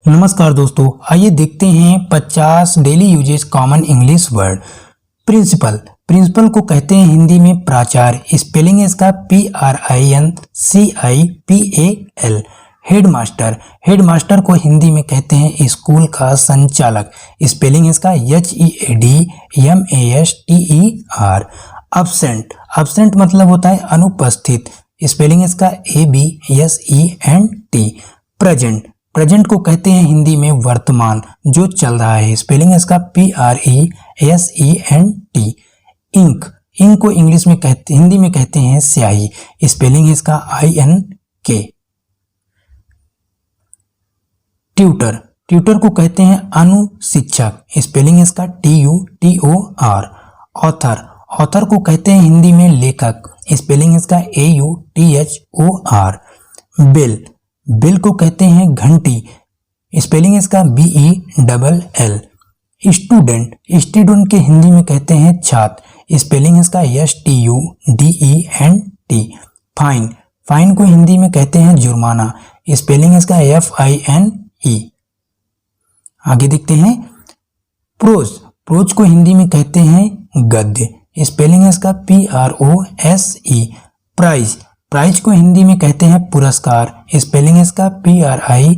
नमस्कार दोस्तों, आइए देखते हैं 50 daily usages common English word. Principal, principal को कहते हैं हिंदी में प्राचार्य। स्पेलिंग है इसका PRINCIPAL। हेडमास्टर, हेडमास्टर को हिंदी में कहते हैं स्कूल का संचालक। स्पेलिंग है इसका HEADMASTER। अब्सेंट, अब्सेंट मतलब होता है अनुपस्थित। स्पेलिंग है इसका ABSENT। प्रेजेंट, प्रेजेंट को कहते हैं हिंदी में वर्तमान, जो चल रहा है। स्पेलिंग है इसका PRESENT। इंक, इंक को इंग्लिश में हिंदी में कहते हैं स्याही। स्पेलिंग है इसका INK। ट्यूटर, ट्यूटर को कहते हैं अनुशिक्षक। स्पेलिंग है इसका TUTOR। ऑथर, ऑथर को कहते हैं हिंदी में लेखक। स्पेलिंग है इसका AUTHOR। बिल, बिल को कहते हैं घंटी। स्पेलिंग है इसका BELL। स्टूडेंट, स्टूडेंट के हिंदी में कहते हैं छात्र। स्पेलिंग है इसका STUDENT। फाइन, फाइन को हिंदी में कहते हैं जुर्माना। स्पेलिंग है इसका FINE। आगे देखते हैं प्रोज, प्रोज को हिंदी में कहते हैं गद्य। स्पेलिंग है इसका PROSE। प्राइज, प्राइज को हिंदी में कहते हैं पुरस्कार। स्पेलिंग है इसका PRIZE।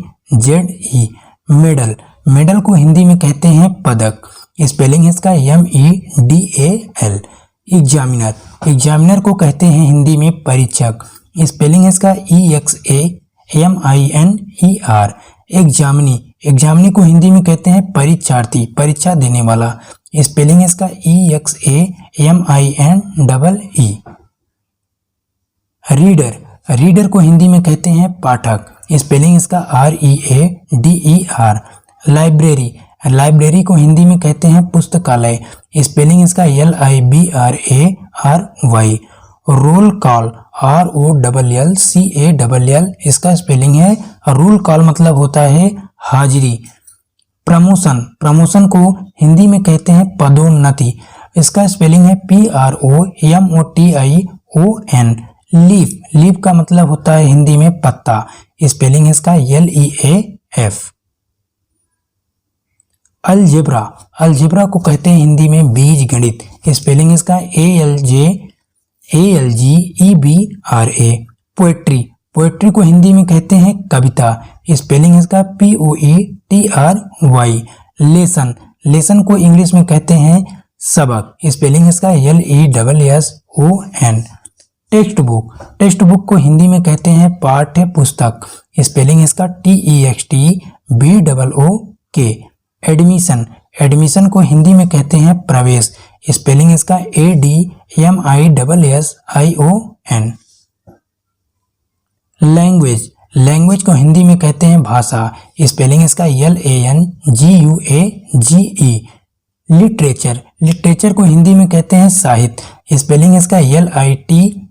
मेडल, मेडल को हिंदी में कहते हैं पदक। स्पेलिंग है इसका MEDAL। एग्जामिनर, एग्जामिनर को कहते हैं हिंदी में परीक्षक। स्पेलिंग है इसका EXAMINER। एग्जामिनी, एग्जामिनी को हिंदी में कहते हैं परीक्षार्थी, परीक्षा देने वाला। स्पेलिंग है इसका EXAMINEE। रीडर, रीडर को हिंदी में कहते हैं पाठक। स्पेलिंग इसका READER। लाइब्रेरी, लाइब्रेरी को हिंदी में कहते हैं पुस्तकालय। स्पेलिंग इसका LIBRARY। रोल कॉल, ROLLCALL इसका स्पेलिंग है। रोल कॉल मतलब होता है हाजिरी। प्रमोशन, प्रमोशन को हिंदी में कहते हैं पदोन्नति। इसका स्पेलिंग है PROMOTION। लीफ, लीफ का मतलब होता है हिंदी में पत्ता। स्पेलिंग है इसका LEAF। अलजेब्रा, अलजेब्रा को कहते हैं हिंदी में बीज गणित। स्पेलिंग इसका ALGEBRA। पोएट्री, पोएट्री को हिंदी में कहते हैं कविता। स्पेलिंग इसका POETRY। लेसन, लेसन को इंग्लिश में कहते हैं सबक। स्पेलिंग इसका LESSON। Text book, text book को हिंदी में कहते हैं पाठ्य पुस्तक। स्पेलिंग इसका TEXTBOOK। एडमिशन, एडमिशन को हिंदी में कहते हैं प्रवेश। स्पेलिंग इसका ADMISSION। लैंग्वेज, लैंग्वेज को हिंदी में कहते हैं भाषा। स्पेलिंग इसका LANGUAGE। लिटरेचर, लिटरेचर को हिंदी में कहते हैं साहित्य। स्पेलिंग इसका LITERATURE।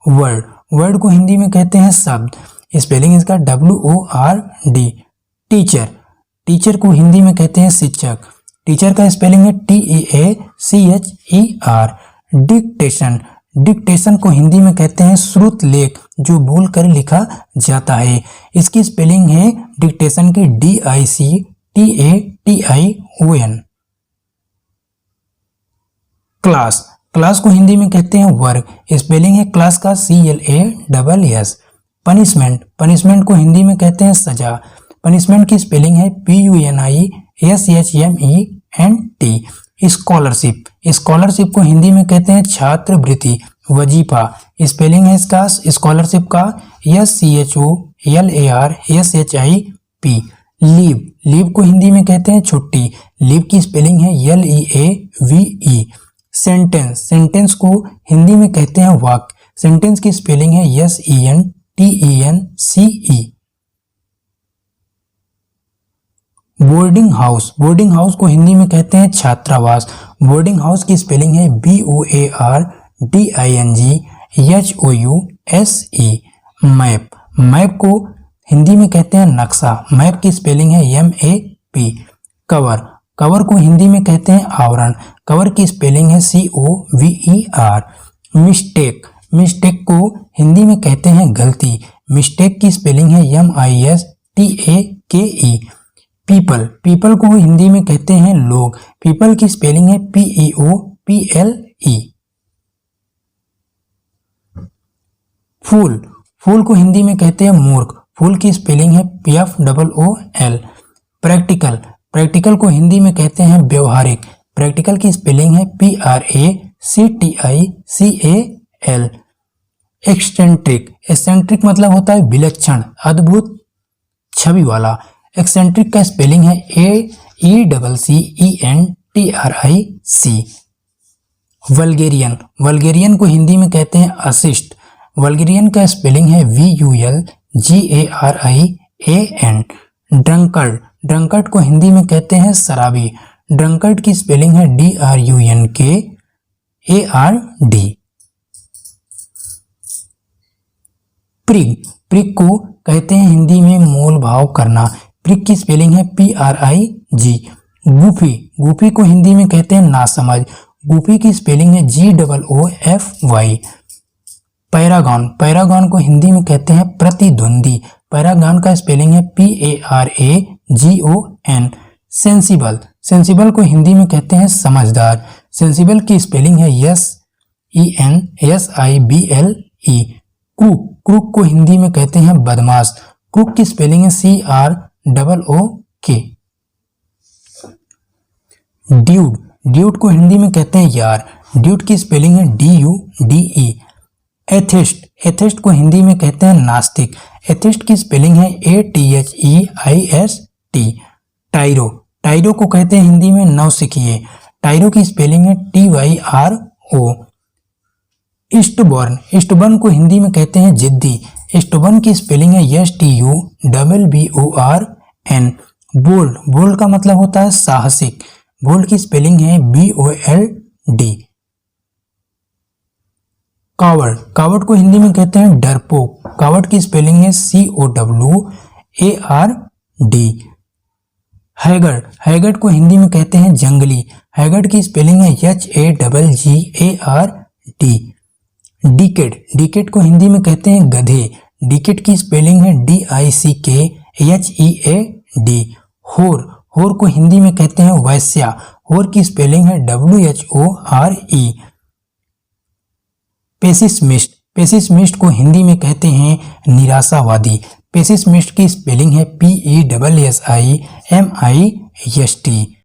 वर्ड, वर्ड को हिंदी में कहते हैं शब्द। स्पेलिंग इसका WORD। टीचर, टीचर को हिंदी में कहते हैं शिक्षक। टीचर का स्पेलिंग है TEACHER। डिक्टेशन, डिक्टेशन को हिंदी में कहते हैं श्रुत लेख, जो बोलकर लिखा जाता है। इसकी स्पेलिंग है डिक्टेशन की DICTATION। क्लास, क्लास को हिंदी में कहते हैं वर्ग। स्पेलिंग है क्लास का CLASS। पनिशमेंट, पनिशमेंट को हिंदी में कहते हैं सजा। पनिशमेंट की स्पेलिंग है PUNISHMENT। स्कॉलरशिप, स्कॉलरशिप को हिंदी में कहते हैं छात्रवृत्ति, वजीफा। स्पेलिंग है इसका स्कॉलरशिप का SCHOLARSHIP। लीव, लीव को हिंदी में कहते हैं छुट्टी। लीव की स्पेलिंग है LEAVE। सेंटेंस, सेंटेंस को हिंदी में कहते हैं वाक्य। सेंटेंस की स्पेलिंग है SENTENCE। Boarding house, boarding house को हिंदी में कहते हैं छात्रावास। बोर्डिंग हाउस की स्पेलिंग है BOARDINGHOUSE। मैप, मैप को हिंदी में कहते हैं नक्शा। मैप की स्पेलिंग है MAP। कवर, कवर को हिंदी में कहते हैं आवरण। कवर की स्पेलिंग है COVER। मिस्टेक, मिस्टेक को हिंदी में कहते हैं गलती। मिस्टेक की स्पेलिंग है MISTAKE। पीपल, पीपल को हिंदी में कहते हैं लोग, पीपल की स्पेलिंग है PEOPLE। फूल, फूल को हिंदी में कहते हैं मूर्ख, फूल की स्पेलिंग है PFOOL। प्रैक्टिकल, प्रैक्टिकल को हिंदी में कहते हैं व्यवहारिक, प्रैक्टिकल की स्पेलिंग है PRACTICAL। एक्ससेंट्रिक, एक्ससेंट्रिक मतलब होता है विलक्षण, अद्भुत, छवि वाला। एक्सेंट्रिक का स्पेलिंग है AECCENTRIC। वल्गेरियन, वल्गेरियन को हिंदी में कहते हैं अशिष्ट, वल्गेरियन का स्पेलिंग है VULGARIAN। ड्रंकर्ड, ड्रंकर्ड को हिंदी में कहते हैं शराबी, ड्रंकर्ड की स्पेलिंग है DRUNKARD। प्रिग, प्रिग को कहते हैं हिंदी में मोल भाव करना, प्रिग की स्पेलिंग है PRIG। गूफी, गूफी को हिंदी में कहते हैं नासमझ, गूफी की स्पेलिंग है GOOFY। पैरागॉन, पैरागॉन को हिंदी में कहते हैं प्रतिद्वंदी, पैरागॉन का स्पेलिंग है PARAGON। सेंसिबल, सेंसिबल को हिंदी में कहते हैं समझदार, सेंसिबल की स्पेलिंग है SENSIBLE। क्रूक, क्रूक को हिंदी में कहते हैं बदमाश, क्रूक की स्पेलिंग है CROOK। ड्यूड, ड्यूड को हिंदी में कहते हैं यार, ड्यूड की स्पेलिंग है DUDE। एथिस्ट, एथिस्ट को हिंदी में कहते हैं नास्तिक, एथिस्ट की स्पेलिंग है ATHEIST। टायरो, टायरो को कहते हैं हिंदी में नौसिखिए, टायरो की स्पेलिंग है TYRO। ईस्टबर्न, ईस्टबर्न को हिंदी में कहते हैं जिद्दी, ईस्टबर्न की स्पेलिंग है STUBBORN। बोल्ड, बोल्ड का मतलब होता है साहसिक, बोल्ड की स्पेलिंग है BOLD। कावर्ड, कावर्ड को हिंदी में कहते हैं डरपोक, कावर्ड की स्पेलिंग है COWARD। हैगर्ड, हैगर्ड को हिंदी में कहते हैं जंगली, हैगर्ड की स्पेलिंग है HAGGARD। डिकेड, डिकेड को हिंदी में कहते हैं गधे, डिकेड की स्पेलिंग है DICKHEAD। होर, होर को हिंदी में कहते हैं वैश्या, होर की स्पेलिंग है WHORE। पेसिमिस्ट, पेसिमिस्ट को हिंदी में कहते हैं निराशावादी, पेसिमिस्ट की स्पेलिंग है PESSIMIST।